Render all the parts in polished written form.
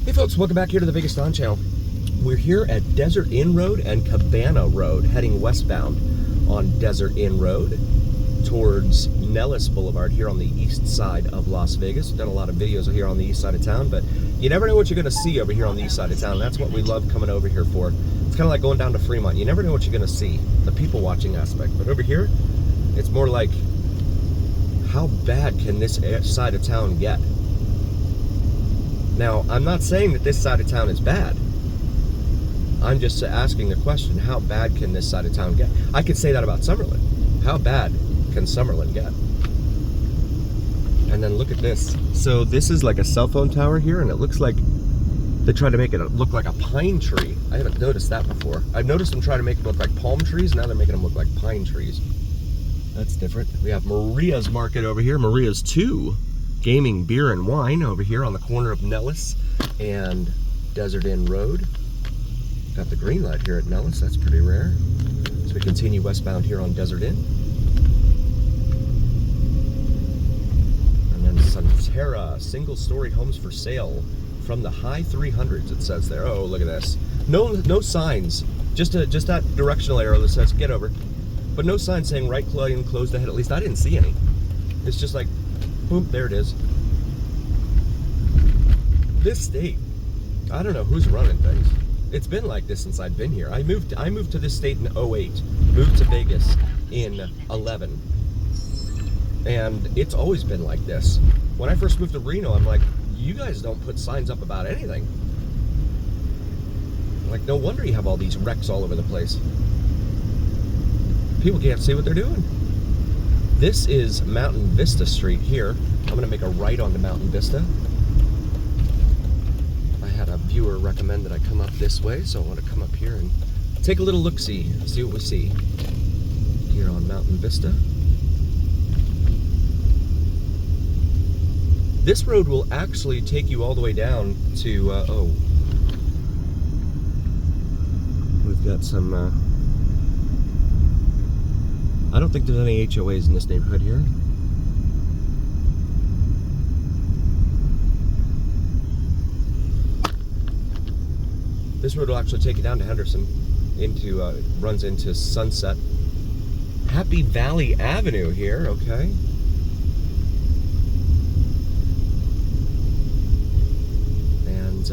Hey folks, welcome back here to the Vegas Dawn Channel. We're here at Desert Inn Road and Cabana Road, heading westbound on Desert Inn Road towards Nellis Boulevard here on the east side of Las Vegas. We've done a lot of videos here on the east side of town, but you never know what you're going to see over here on the east side of town. That's what we love coming over here for. It's kind of like going down to Fremont. You never know what you're going to see, the people watching aspect. But over here, it's more like, how bad can this side of town get? Now, I'm not saying that this side of town is bad. I'm just asking the question, how bad can this side of town get? I could say that about Summerlin. How bad can Summerlin get? And then look at this. So this is like a cell phone tower here, and it looks like they tried to make it look like a pine tree. I haven't noticed that before. I've noticed them try to make it look like palm trees, now they're making them look like pine trees. That's different. We have Maria's Market over here, Maria's 2. Gaming, beer, and wine over here on the corner of Nellis and Desert Inn Road. Got the green light here at Nellis, that's pretty rare. So we continue westbound here on Desert Inn. And then Sunterra, single-story homes for sale from the high 300s, it says there. Oh, look at this. No signs, just that directional arrow that says get over. But no sign saying right lane closed ahead, at least I didn't see any. It's just like, boom, there it is. This state, I don't know who's running things. It's been like this since I've been here. I moved to this state in 08, moved to Vegas in 11. And it's always been like this. When I first moved to Reno, I'm like, you guys don't put signs up about anything. Like, no wonder you have all these wrecks all over the place. People can't see what they're doing. This is Mountain Vista Street here. I'm gonna make a right onto Mountain Vista. I had a viewer recommend that I come up this way, so I want to come up here and take a little look-see, see what we see here on Mountain Vista. This road will actually take you all the way down to, oh. We've got some, I don't think there's any HOAs in this neighborhood here. This road will actually take you down to Henderson, runs into Sunset. Happy Valley Avenue here, okay. And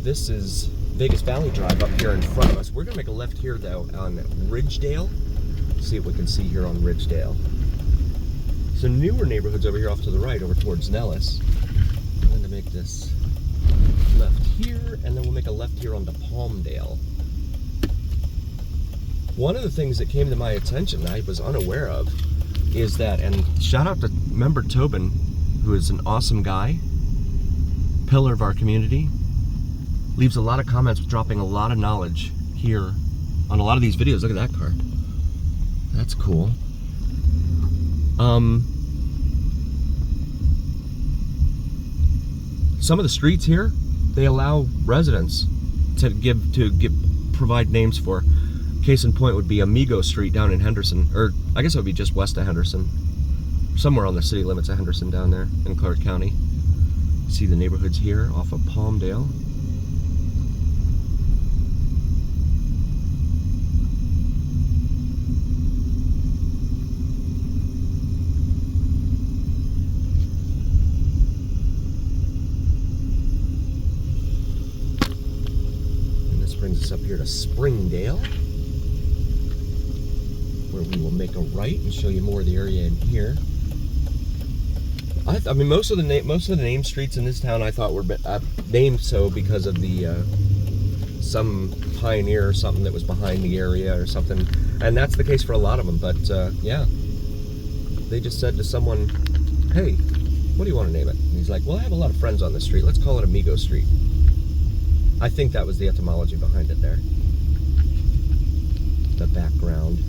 this is Vegas Valley Drive up here in front of us. We're gonna make a left here though on Ridgedale. See what we can see here on Ridgedale. Some newer neighborhoods over here off to the right, over towards Nellis. I'm gonna make this left here, and then we'll make a left here onto Palmdale. One of the things that came to my attention I was unaware of is that, and shout out to member Tobin, who is an awesome guy, pillar of our community, leaves a lot of comments, dropping a lot of knowledge here on a lot of these videos. Look at that car. That's cool. Some of the streets here, they allow residents to provide names for. Case in point would be Amigo Street down in Henderson, or I guess it would be just west of Henderson, somewhere on the city limits of Henderson down there in Clark County. See the neighborhoods here off of Palmdale. Brings us up here to Springdale, where we will make a right and show you more of the area in here. I mean, most of the name streets in this town I thought were named so because of the some pioneer or something that was behind the area or something, and that's the case for a lot of them. But yeah, they just said to someone, "Hey, what do you want to name it?" And he's like, "Well, I have a lot of friends on this street. Let's call it Amigo Street." I think that was the etymology behind it there. The background.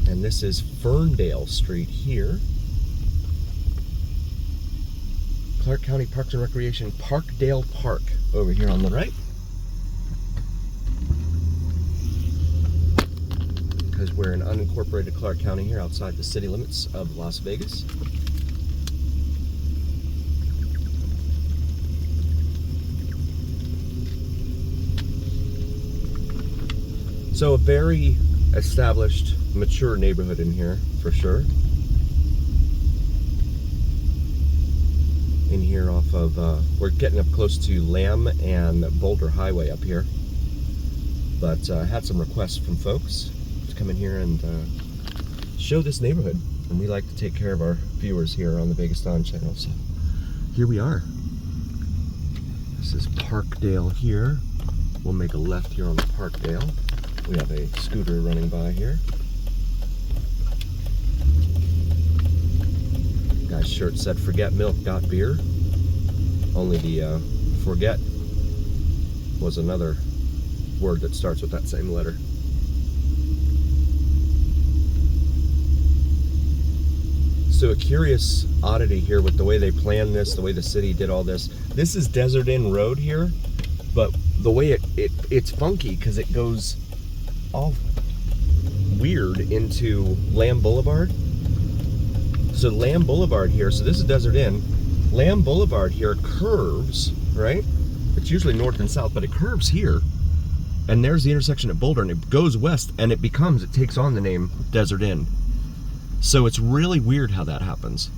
And this is Ferndale Street here. Clark County Parks and Recreation, Parkdale Park over here on the right. because we're in unincorporated Clark County here outside the city limits of Las Vegas. So a very established, mature neighborhood in here, for sure. In here off of, we're getting up close to Lamb and Boulder Highway up here. But had some requests from folks to come in here and show this neighborhood. And we like to take care of our viewers here on the Vegas Dawn channel. So here we are. This is Parkdale here. We'll make a left here on the Parkdale. We have a scooter running by here. Guy's shirt said, "Forget milk, got beer." Only the forget was another word that starts with that same letter. So a curious oddity here with the way they planned this, the way the city did all this. This is Desert Inn Road here, but the way it's funky because it goes all weird into Lamb Boulevard. So Lamb Boulevard here, so this is Desert Inn. Lamb Boulevard here curves, right? It's usually north and south, but it curves here. And there's the intersection at Boulder, and it goes west, and it takes on the name Desert Inn. So it's really weird how that happens.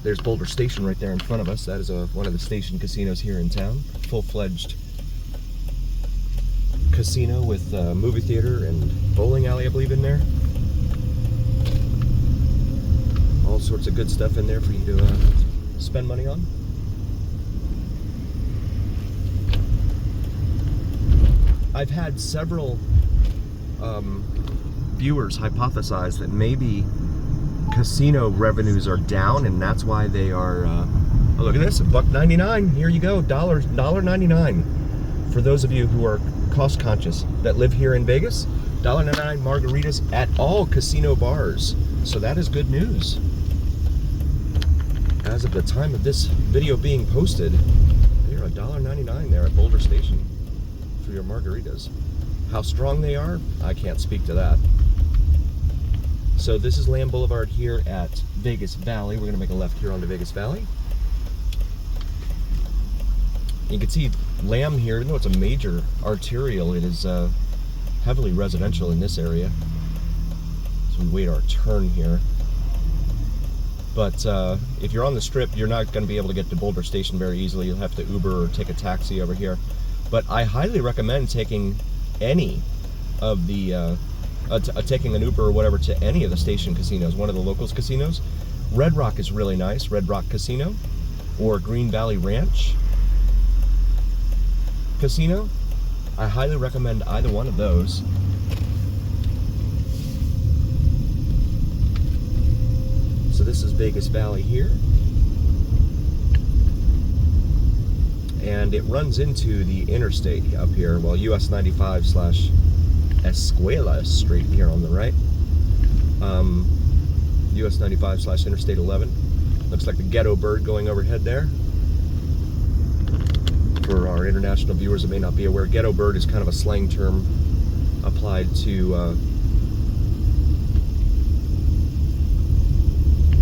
There's Boulder Station right there in front of us. That is one of the station casinos here in town. Full-fledged casino with a movie theater and bowling alley, I believe, in there. All sorts of good stuff in there for you to spend money on. I've had several viewers hypothesize that maybe casino revenues are down, and that's why they are. Oh, look at this, $1.99. Here you go, $1.99. For those of you who are cost conscious that live here in Vegas, $1.99 margaritas at all casino bars. So that is good news. As of the time of this video being posted, they are $1.99 there at Boulder Station for your margaritas. How strong they are, I can't speak to that. So this is Lamb Boulevard here at Vegas Valley. We're going to make a left here onto Vegas Valley. You can see Lamb here, even though it's a major arterial, it is heavily residential in this area. So we wait our turn here. But if you're on the strip, you're not going to be able to get to Boulder Station very easily. You'll have to Uber or take a taxi over here. But I highly recommend taking any of the, taking an Uber or whatever to any of the station casinos, one of the locals casinos. Red Rock is really nice, Red Rock Casino, or Green Valley Ranch Casino. I highly recommend either one of those. So this is Vegas Valley here. And it runs into the interstate up here, well, US 95/Escuela Street here on the right. US 95/Interstate 11. Looks like the ghetto bird going overhead there. For our international viewers that may not be aware, ghetto bird is kind of a slang term applied to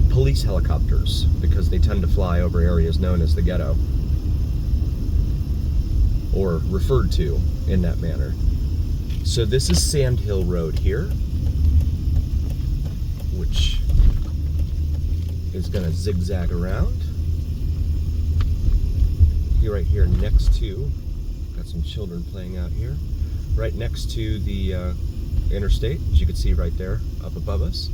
police helicopters, because they tend to fly over areas known as the ghetto, or referred to in that manner. So this is Sand Hill Road here, which is going to zigzag around. Here, right here next to, got some children playing out here, right next to the interstate, as you can see right there up above us.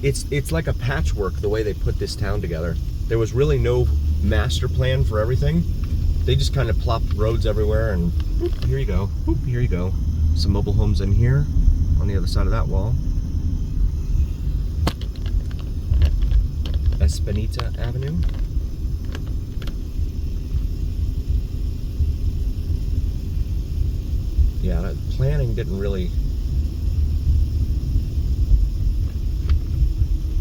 It's like a patchwork the way they put this town together. There was really no master plan for everything. They just kind of plopped roads everywhere, and whoop, here you go, whoop, here you go. Some mobile homes in here on the other side of that wall. Espinita Avenue. Yeah, that planning didn't really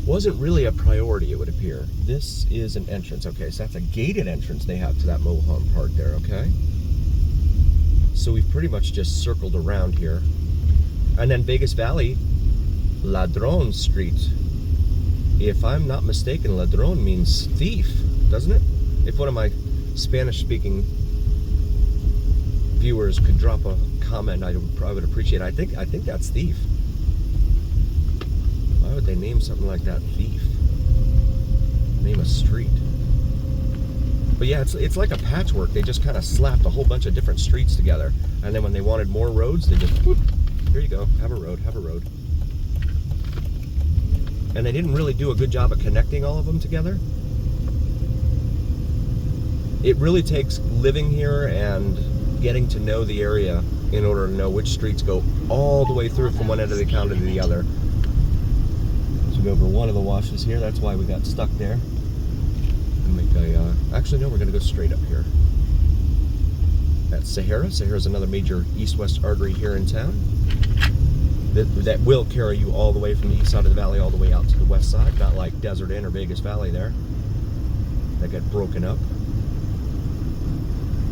wasn't really a priority, it would appear. This is an entrance. Okay, so that's a gated entrance they have to that mobile home park there, okay? So we've pretty much just circled around here. And then Vegas Valley, Ladron Street. If I'm not mistaken, Ladron means thief, doesn't it? If one of my Spanish-speaking viewers could drop a comment, I would appreciate it. I think that's thief. Why would they name something like that thief? Name a street. But yeah, it's like a patchwork. They just kind of slapped a whole bunch of different streets together. And then when they wanted more roads, they just, whoop, here you go, have a road, have a road. And they didn't really do a good job of connecting all of them together. It really takes living here and getting to know the area in order to know which streets go all the way through from one end of the county to the other. So we go over one of the washes here. That's why we got stuck there. Actually, no, we're going to go straight up here. That's Sahara. Sahara is another major east-west artery here in town that will carry you all the way from the east side of the valley all the way out to the west side, not like Desert Inn or Vegas Valley there. That got broken up.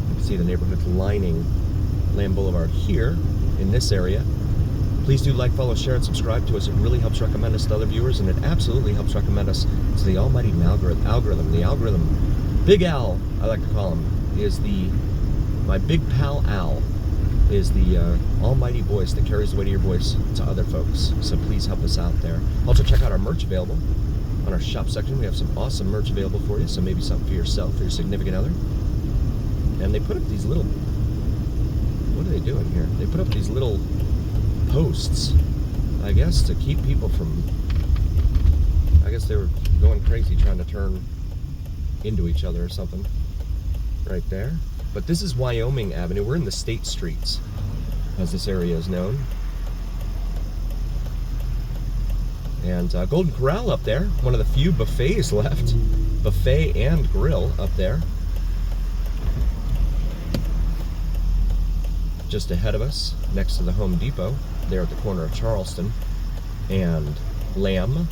You can see the neighborhoods lining Lamb Boulevard here in this area. Please do like, follow, share, and subscribe to us. It really helps recommend us to other viewers, and it absolutely helps recommend us to the almighty algorithm. The algorithm, Big Al, I like to call him, is my big pal Al, is the almighty voice that carries the weight of your voice to other folks. So please help us out there. Also check out our merch available on our shop section. We have some awesome merch available for you, so maybe something for yourself or your significant other. And they put up these little, what are they doing here? They put up these little posts, I guess, to keep people from, I guess they were going crazy trying to turn into each other or something right there. But this is Wyoming Avenue. We're in the State Streets, as this area is known. And Golden Corral up there, one of the few buffets left. Buffet and grill up there. Just ahead of us, next to the Home Depot, there at the corner of Charleston and Lamb.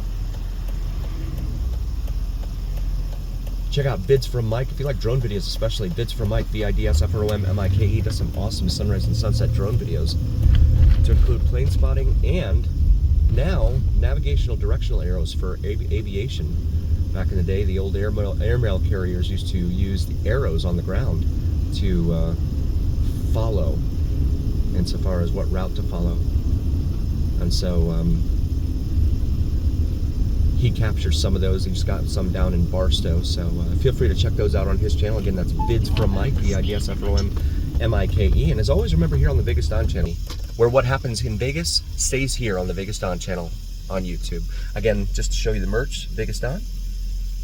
Check out Vids from Mike. If you like drone videos, especially Vids from Mike, VIDSFROMMIKE, does some awesome sunrise and sunset drone videos to include plane spotting and now navigational directional arrows for aviation. Back in the day, the old airmail carriers used to use the arrows on the ground to follow insofar as what route to follow. And so he captures some of those. He's got some down in Barstow, so feel free to check those out on his channel. Again, that's Vids from Mike, VIDSFROMMIKE. And as always, remember here on the Vegas Don channel, where what happens in Vegas stays here on the Vegas Don channel on YouTube. Again, just to show you the merch, Vegas Don,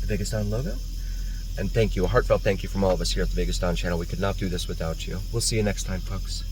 the Vegas Don logo. And thank you, a heartfelt thank you from all of us here at the Vegas Don channel. We could not do this without you. We'll see you next time, folks.